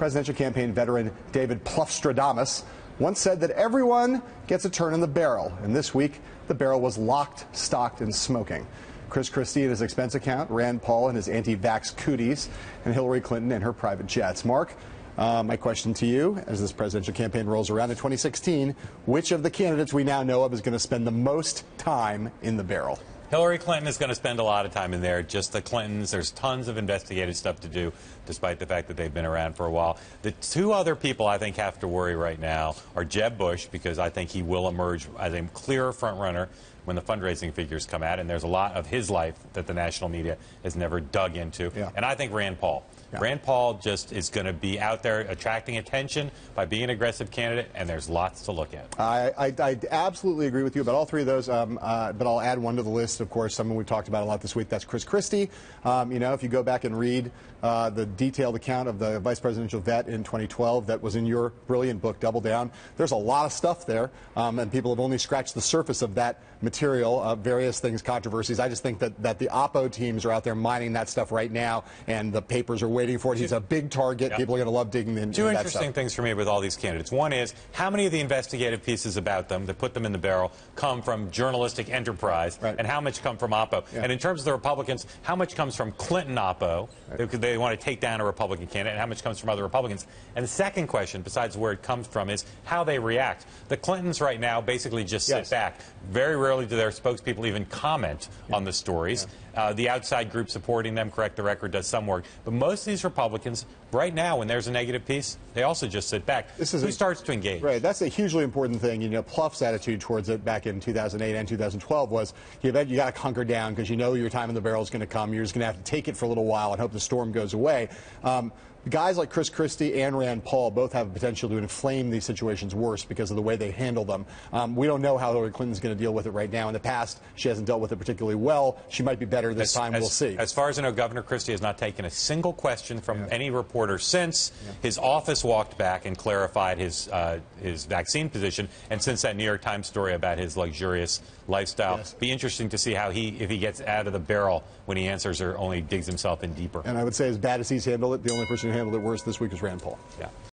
Presidential campaign veteran David Plufstradamus once said that everyone gets a turn in the barrel, and this week the barrel was locked, stocked, and smoking. Chris Christie and his expense account, Rand Paul and his anti-vax cooties, and Hillary Clinton and her private jets. Mark, my question to you, as this presidential campaign rolls around in 2016, which of the candidates we now know of is going to spend the most time in the barrel? Hillary Clinton is going to spend a lot of time in there. Just the Clintons, there's tons of investigative stuff to do, despite the fact that they've been around for a while. The two other people I think have to worry right now are Jeb Bush, because I think he will emerge as a clearer front runner when the fundraising figures come out, and there's a lot of his life that the national media has never dug into. Yeah. And I think Rand Paul. Yeah. Rand Paul just is going to be out there attracting attention by being an aggressive candidate, and there's lots to look at. I absolutely agree with you about all three of those, but I'll add one to the list, of course, someone we've talked about a lot this week. That's Chris Christie. You know, if you go back and read the detailed account of the vice presidential vet in 2012 that was in your brilliant book, Double Down, there's a lot of stuff there, and people have only scratched the surface of that material, various things, controversies. I just think that the Oppo teams are out there mining that stuff right now, and the papers are waiting for it. He's a big target. Yep. People are going to love digging into that stuff. Two interesting things for me with all these candidates. One is, how many of the investigative pieces about them that put them in the barrel come from journalistic enterprise, right, and how much come from Oppo? Yeah. And in terms of the Republicans, how much comes from Clinton Oppo, right, they want to take down a Republican candidate, and how much comes from other Republicans? And the second question, besides where it comes from, is how they react. The Clintons right now basically just sit back. Very rarely do their spokespeople even comment on the stories. The outside group supporting them, correct the record, does some work. But most of these Republicans, right now, when there's a negative piece, they also just sit back. Who starts to engage? Right. That's a hugely important thing. You know, Pluff's attitude towards it back in 2008 and 2012 was, you got to hunker down because you know your time in the barrel is going to come. You're just going to have to take it for a little while and hope the storm goes away. Guys like Chris Christie and Rand Paul both have the potential to inflame these situations worse because of the way they handle them. We don't know how Hillary Clinton's going to deal with it right now. In the past, she hasn't dealt with it particularly well. She might be better this time. We'll see. As far as I know, Governor Christie has not taken a single question from any reporter since his office walked back and clarified his vaccine position, and since that New York Times story about his luxurious lifestyle. Be interesting to see how if he gets out of the barrel when he answers or only digs himself in deeper. And I would say, as bad as he's handled it, the only person who handled it worse this week is Rand Paul. Yeah.